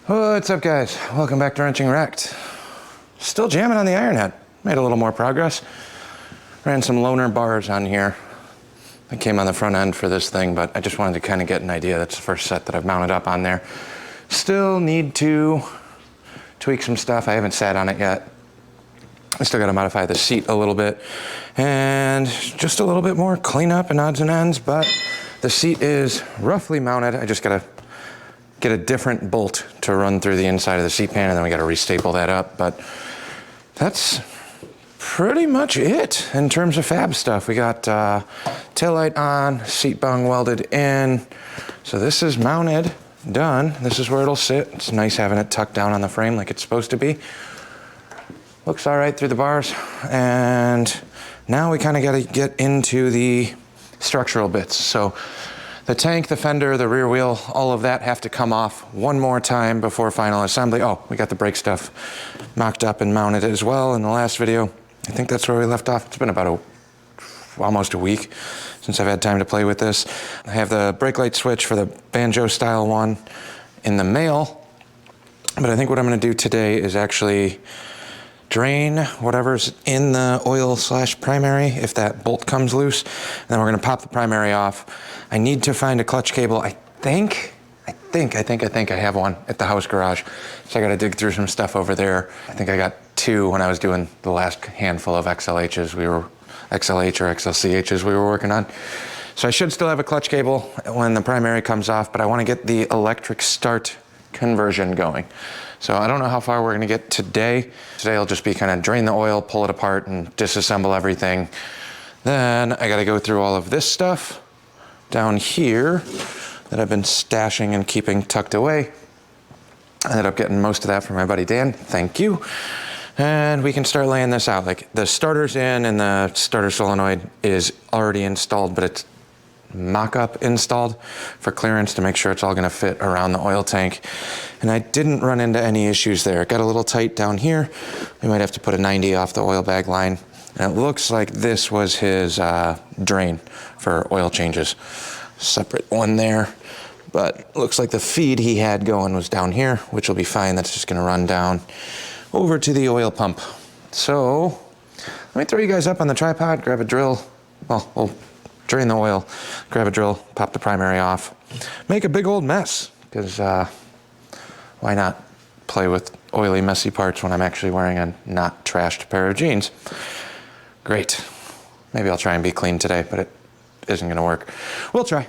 What's up, guys? Welcome back to Wrenching Wrecked. Still jamming on the ironhead. Made a little more progress. Ran some loaner bars on here. I came on the front end for this thing, but I just wanted to kind of get an idea. That's the first set that I've mounted up on there. Still need to tweak some stuff. I haven't sat on it yet. I still got to modify the seat a little bit and just a little bit more cleanup and odds and ends, but the seat is roughly mounted. I just got to get a different bolt to run through the inside of the seat pan, and then we got to restaple that up. But that's pretty much it in terms of fab stuff. We got tail light on, seat bung welded in. So this is mounted, done. This is where it'll sit. It's nice having it tucked down on the frame like it's supposed to be. Looks all right through the bars. And now we kind of got to get into the structural bits. So the tank, the fender, the rear wheel, all of that have to come off one more time before final assembly. Oh, we got the brake stuff mocked up and mounted as well in the last video. I think that's where we left off. It's been about almost a week since I've had time to play with this. I have the brake light switch for the banjo style one in the mail, but I think what I'm going to do today is actually drain whatever's in the oil / primary if that bolt comes loose, and then we're going to pop the primary off. I need to find a clutch cable. I think I have one at the house garage, so I got to dig through some stuff over there. I think I got two when I was doing the last handful of XLHs XLH or XLCHs we were working on. So I should still have a clutch cable when the primary comes off, but I want to get the electric start conversion going. So I don't know how far we're going to get today. Today will just be kind of drain the oil, pull it apart, and disassemble everything. Then I got to go through all of this stuff down here that I've been stashing and keeping tucked away. I ended up getting most of that from my buddy Dan. Thank you. And we can start laying this out. Like the starter's in and the starter solenoid is already installed, but it's mock-up installed for clearance to make sure it's all going to fit around the oil tank. And I didn't run into any issues there. It got a little tight down here. We might have to put a 90 off the oil bag line. And it looks like this was his drain for oil changes. Separate one there. But looks like the feed he had going was down here, which will be fine. That's just going to run down over to the oil pump. So let me throw you guys up on the tripod, grab a drill. Well, we'll drain the oil, grab a drill, pop the primary off, make a big old mess, because why not play with oily, messy parts when I'm actually wearing a not trashed pair of jeans? Great. Maybe I'll try and be clean today, but it isn't going to work. We'll try.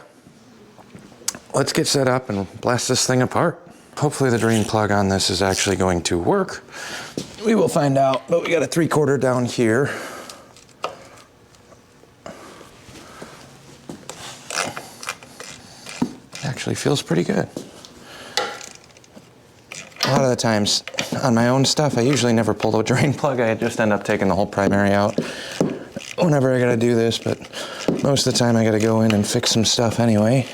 Let's get set up and blast this thing apart. Hopefully the drain plug on this is actually going to work. We will find out, but we got a 3/4 down here. Actually feels pretty good. A lot of the times on my own stuff, I usually never pull the drain plug. I just end up taking the whole primary out whenever I gotta do this, but most of the time I gotta go in and fix some stuff anyway,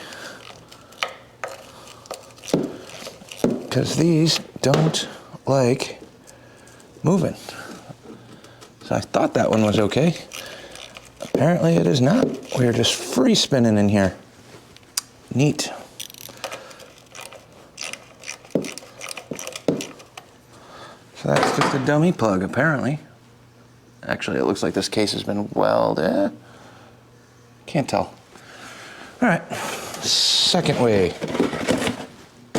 because these don't like moving. So I thought that one was okay. Apparently it is not. We're just free spinning in here. Neat. So that's just a dummy plug, apparently. Actually, it looks like this case has been welded. Can't tell. All right, second way.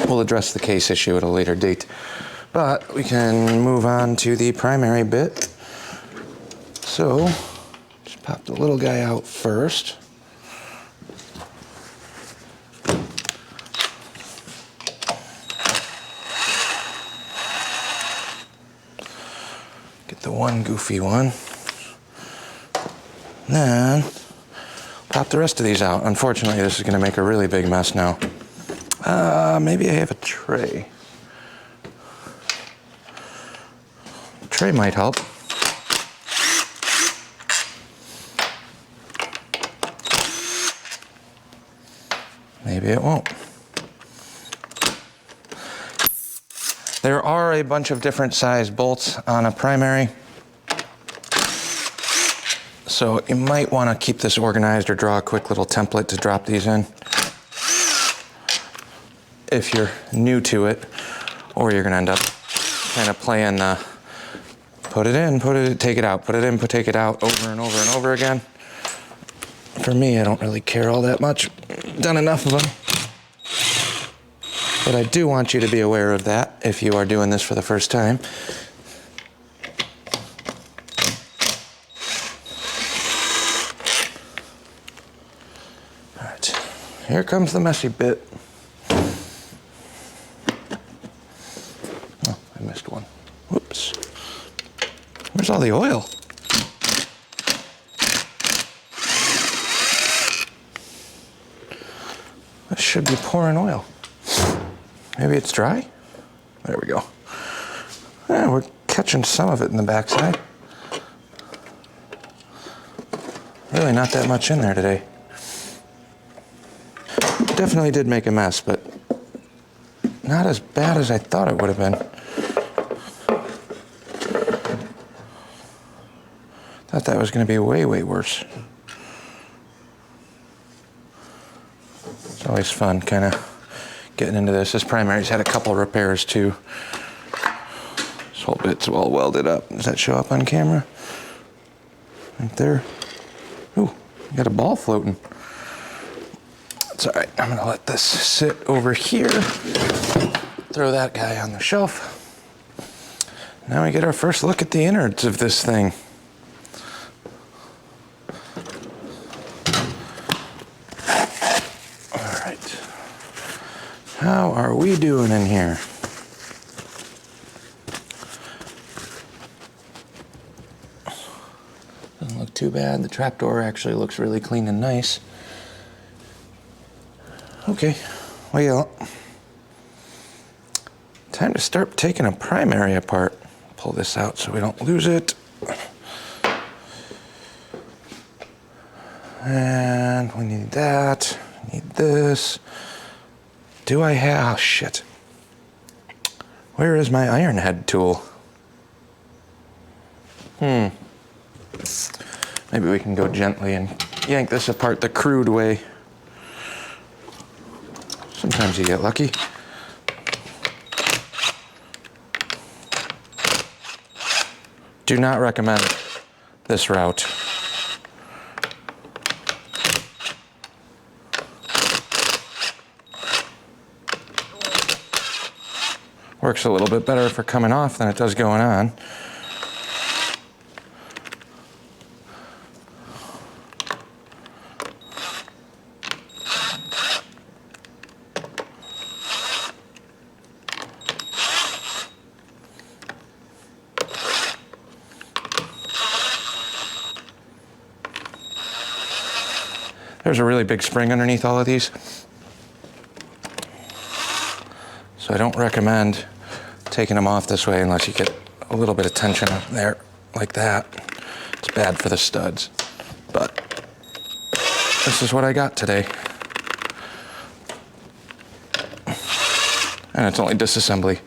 We'll address the case issue at a later date, but we can move on to the primary bit. So, just pop the little guy out first. Get the one goofy one. Then pop the rest of these out. Unfortunately, this is going to make a really big mess now. Maybe I have a tray. A tray might help. Maybe it won't. There are a bunch of different size bolts on a primary, so you might want to keep this organized or draw a quick little template to drop these in if you're new to it, or you're gonna end up kind of playing put it in, take it out, put it in, take it out over and over and over again. For me, I don't really care all that much. Done enough of them. But I do want you to be aware of that if you are doing this for the first time. All right, here comes the messy bit. Oh, I missed one. Whoops. Where's all the oil? This should be pouring oil. Maybe it's dry? There we go. Yeah, we're catching some of it in the backside. Really not that much in there today. Definitely did make a mess, but not as bad as I thought it would have been. Thought that was going to be way, way worse. It's always fun kind of getting into this. This primary's had a couple repairs too. This whole bit's all welded up. Does that show up on camera? Right there. Ooh, you got a ball floating. It's all right. I'm gonna let this sit over here. Throw that guy on the shelf. Now we get our first look at the innards of this thing. How are we doing in here? Doesn't look too bad. The trapdoor actually looks really clean and nice. Okay, well, time to start taking a primary apart. Pull this out so we don't lose it. And we need that, need this. Do I have, oh shit. Where is my ironhead tool? Maybe we can go gently and yank this apart the crude way. Sometimes you get lucky. Do not recommend this route. Works a little bit better for coming off than it does going on. There's a really big spring underneath all of these, so I don't recommend taking them off this way unless you get a little bit of tension up there like that. It's bad for the studs, but this is what I got today. And it's only disassembly,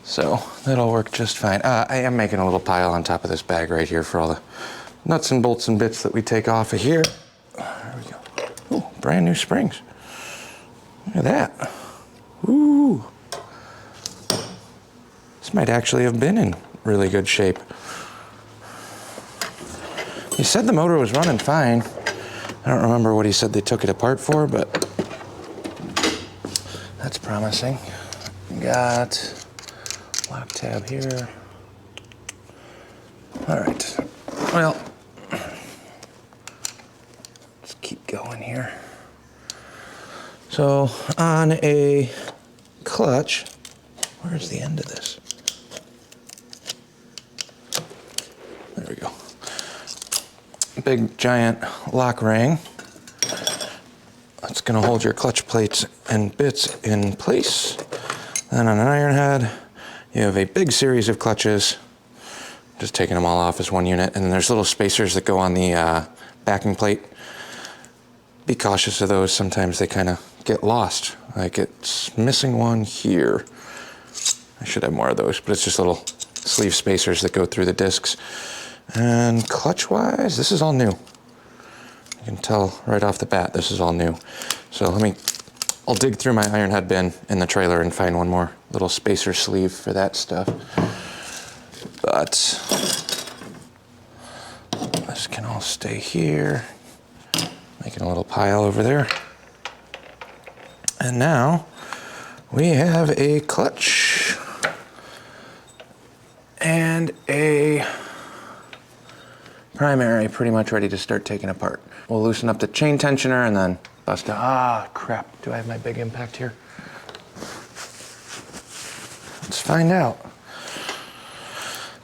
so that'll work just fine. I am making a little pile on top of this bag right here for all the nuts and bolts and bits that we take off of here. There we go. Ooh, brand new springs. Look at that. Ooh. This might actually have been in really good shape. He said the motor was running fine. I don't remember what he said they took it apart for, but that's promising. Got lock tab here. All right. Well, let's keep going here. So on a clutch, where's the end of this? There we go. Big giant lock ring. That's gonna hold your clutch plates and bits in place. Then on an iron head, you have a big series of clutches. Just taking them all off as one unit. And then there's little spacers that go on the backing plate. Be cautious of those. Sometimes they kind of get lost. Like it's missing one here. I should have more of those, but it's just little sleeve spacers that go through the discs. And clutch-wise, this is all new. You can tell right off the bat, this is all new. So let me I'll dig through my ironhead bin in the trailer and find one more little spacer sleeve for that stuff. But this can all stay here. Making a little pile over there. And now we have a clutch and a primary pretty much ready to start taking apart. We'll loosen up the chain tensioner and then bust it. Ah, crap. Do I have my big impact here? Let's find out.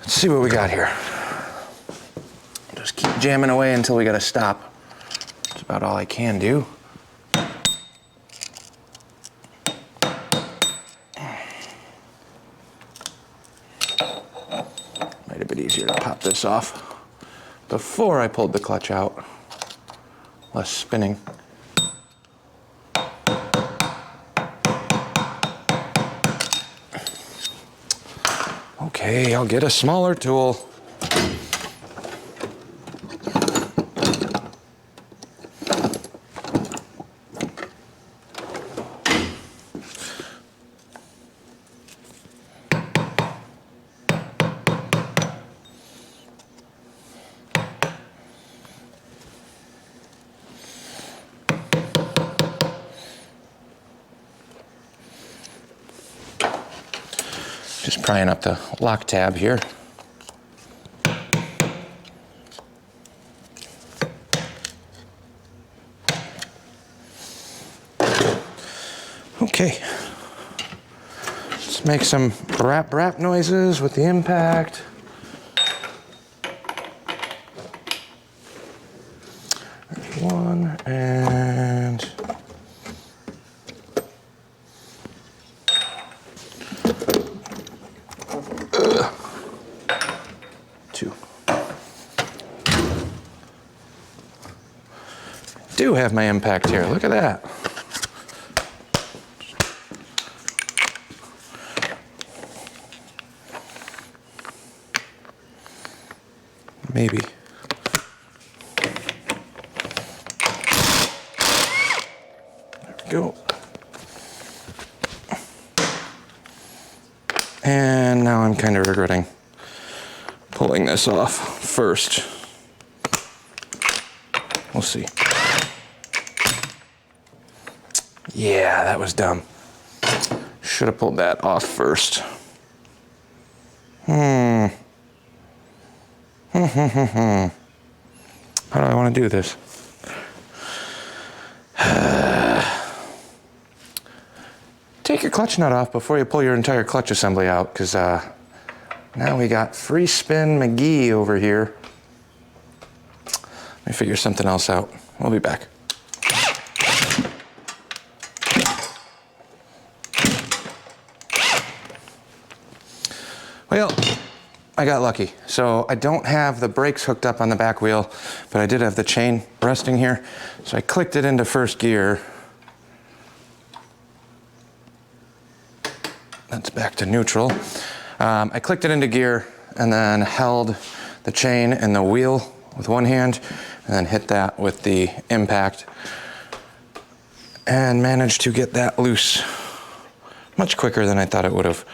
Let's see what we got here. Just keep jamming away until we gotta stop. That's about all I can do. Made it a bit easier to pop this off before I pulled the clutch out. Less spinning. Okay, I'll get a smaller tool. Just prying up the lock tab here. Okay. Let's make some rap noises with the impact. There's one and two. Do have my impact here. Look at that. Maybe. There we go. And now I'm kind of regretting pulling this off first. We'll see. Yeah, that was dumb. Should have pulled that off first. How do I want to do this? Take your clutch nut off before you pull your entire clutch assembly out, because now we got free spin McGee over here. Let me figure something else out. We'll be back. Well, I got lucky. So I don't have the brakes hooked up on the back wheel, but I did have the chain resting here. So I clicked it into first gear. That's back to neutral. I clicked it into gear and then held the chain and the wheel with one hand and then hit that with the impact and managed to get that loose much quicker than I thought it would have.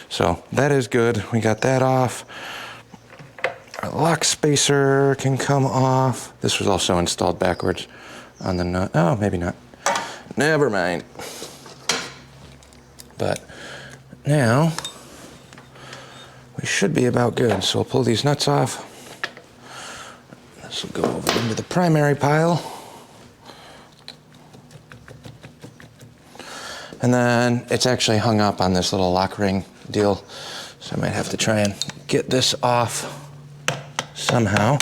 So that is good. We got that off. Our lock spacer can come off. This was also installed backwards on the nut. Oh, maybe not. Never mind. But now we should be about good. So we'll pull these nuts off. This will go over into the primary pile. And then it's actually hung up on this little lock ring deal. So I might have to try and get this off somehow.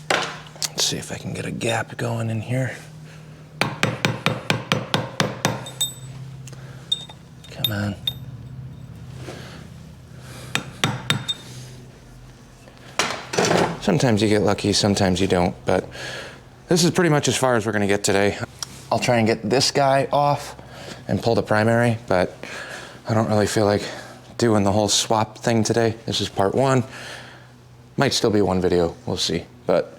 Let's see if I can get a gap going in here. Come on. Sometimes you get lucky, sometimes you don't, but this is pretty much as far as we're gonna get today. I'll try and get this guy off and pull the primary, but I don't really feel like doing the whole swap thing today. This is part one. Might still be one video, we'll see. But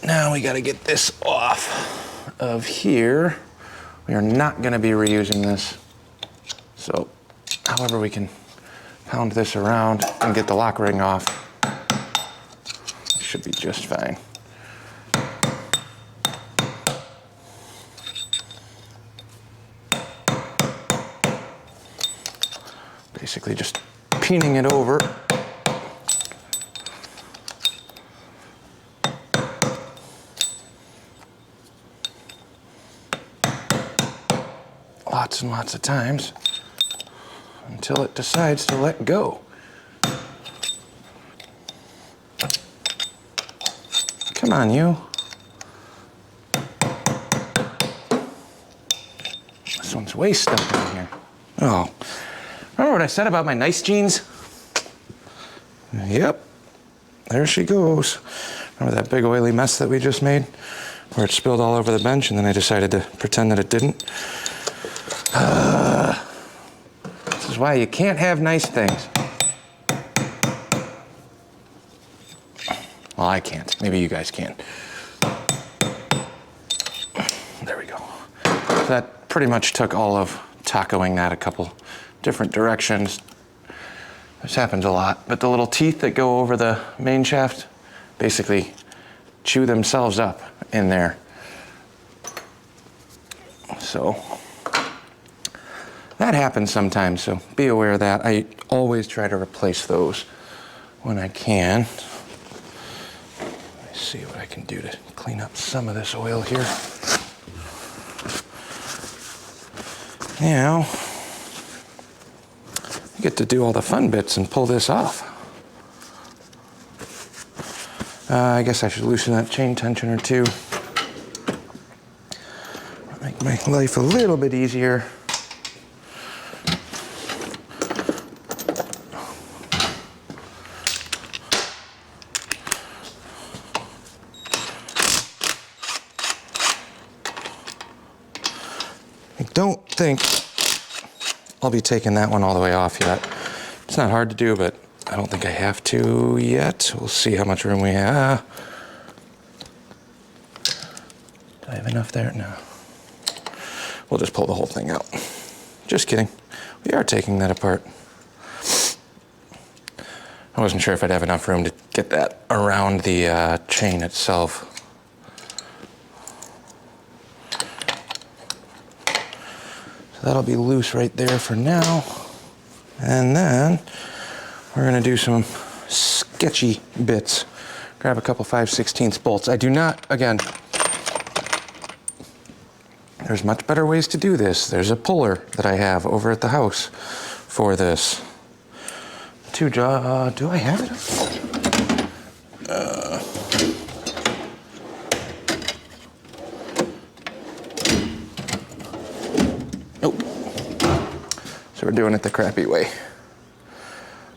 now we gotta get this off of here. We are not going to be reusing this. So, however we can pound this around and get the lock ring off, it should be just fine. Basically just peening it over. Lots and lots of times until it decides to let go. Come on, you. This one's way stuck in here. Oh, remember what I said about my nice jeans? Yep, there she goes. Remember that big oily mess that we just made? Where it spilled all over the bench and then I decided to pretend that it didn't? This is why you can't have nice things. Well, I can't. Maybe you guys can. There we go. So that pretty much took all of tacoing that a couple different directions. This happens a lot, but the little teeth that go over the main shaft basically chew themselves up in there. So that happens sometimes, so be aware of that. I always try to replace those when I can. Let me see what I can do to clean up some of this oil here. Now, I get to do all the fun bits and pull this off. I guess I should loosen that chain tensioner too. Make my life a little bit easier. I don't think I'll be taking that one all the way off yet. It's not hard to do, but I don't think I have to yet. We'll see how much room we have. Do I have enough there? No. We'll just pull the whole thing out. Just kidding. We are taking that apart. I wasn't sure if I'd have enough room to get that around the chain itself. So that'll be loose right there for now. And then we're gonna do some sketchy bits. Grab a couple 5/16 bolts. I do not, again, there's much better ways to do this. There's a puller that I have over at the house for this. Do I have it? Nope. So we're doing it the crappy way.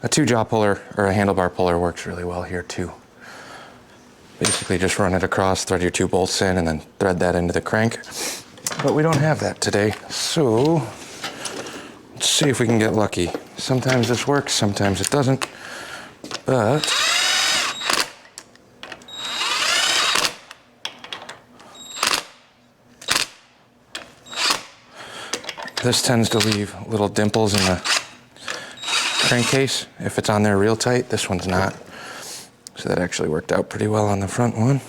A 2-jaw puller or a handlebar puller works really well here too. Basically just run it across, thread your 2 bolts in, and then thread that into the crank. But we don't have that today, so let's see if we can get lucky. Sometimes this works, sometimes it doesn't, but this tends to leave little dimples in the crankcase if it's on there real tight. This one's not, so that actually worked out pretty well on the front one.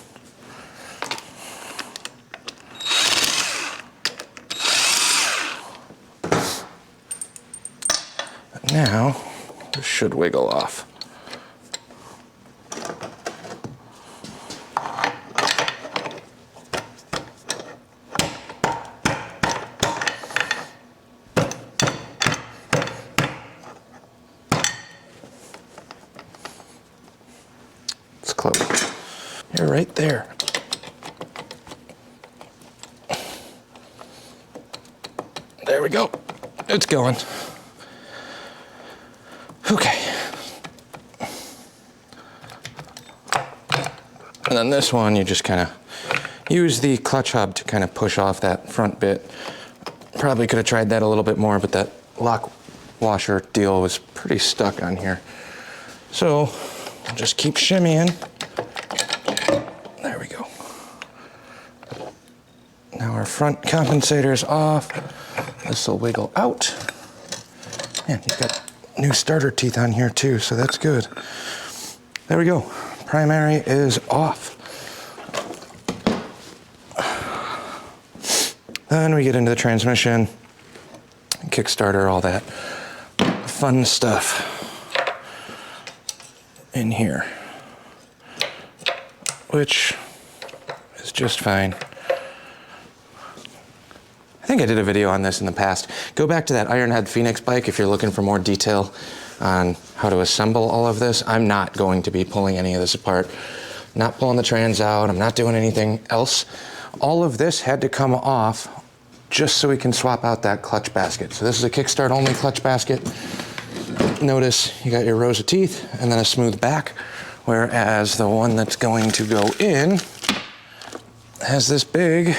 Now, this should wiggle off. It's close. You're right there. There we go. It's going. Okay. And then this one, you just kind of use the clutch hub to kind of push off that front bit. Probably could have tried that a little bit more, but that lock washer deal was pretty stuck on here. So I'll just keep shimmying. There we go. Now Our front compensator is off. This will wiggle out. And you've got new starter teeth on here too, so that's good. There we go. Primary is off. Then we get into the transmission, Kickstarter, all that fun stuff in here, which is just fine. I think I did a video on this in the past. Go back to that Ironhead Phoenix bike if you're looking for more detail on how to assemble all of this. I'm not going to be pulling any of this apart. I'm not pulling the trans out. I'm not doing anything else. All of this had to come off just so we can swap out that clutch basket. So this is a kickstart only clutch basket. Notice you got your rows of teeth and then a smooth back, whereas the one that's going to go in has this big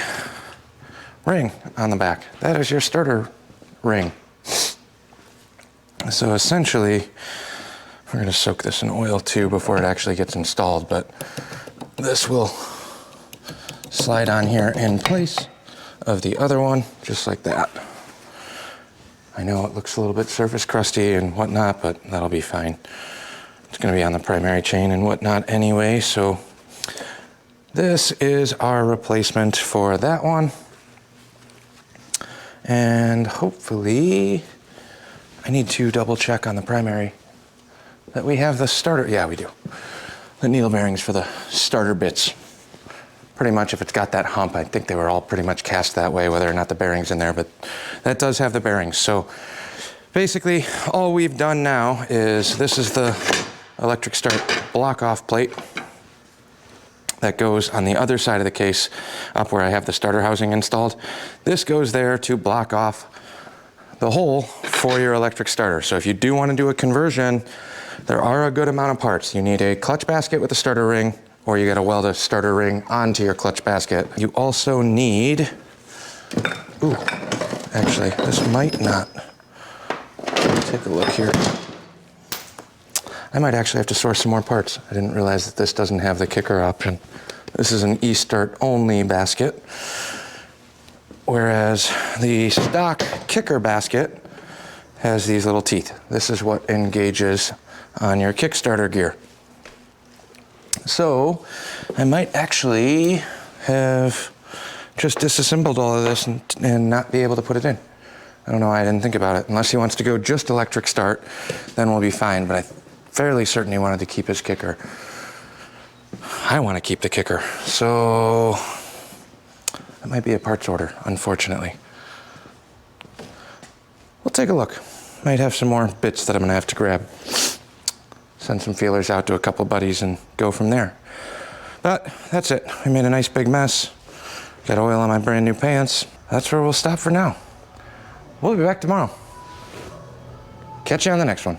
ring on the back. That is your starter ring. So essentially, we're going to soak this in oil too before it actually gets installed, but this will slide on here in place of the other one, just like that. I know it looks a little bit surface crusty and whatnot, but that'll be fine. It's going to be on the primary chain and whatnot anyway, so this is our replacement for that one. And hopefully, I need to double check on the primary that we have the starter. Yeah, we do. The needle bearings for the starter bits. Pretty much if it's got that hump, I think they were all pretty much cast that way, whether or not the bearing's in there, but that does have the bearings. So basically, all we've done now is, this is the electric start block off plate that goes on the other side of the case up where I have the starter housing installed. This goes there to block off the hole for your electric starter. So if you do want to do a conversion, there are a good amount of parts. You need a clutch basket with a starter ring, or you got to weld a starter ring onto your clutch basket. You also need, ooh, actually, this might not, take a look here. I might actually have to source some more parts. I didn't realize that this doesn't have the kicker option. This is an E-start only basket, whereas the stock kicker basket has these little teeth. This is what engages on your Kickstarter gear. So I might actually have just disassembled all of this and not be able to put it in. I don't know why I didn't think about it. Unless he wants to go just electric start, then we'll be fine, but I'm fairly certain he wanted to keep his kicker. I want to keep the kicker, so that might be a parts order, unfortunately. We'll take a look. Might have some more bits that I'm going to have to grab. Send some feelers out to a couple buddies and go from there. But that's it. We made a nice big mess. Got oil on my brand new pants. That's where we'll stop for now. We'll be back tomorrow. Catch you on the next one.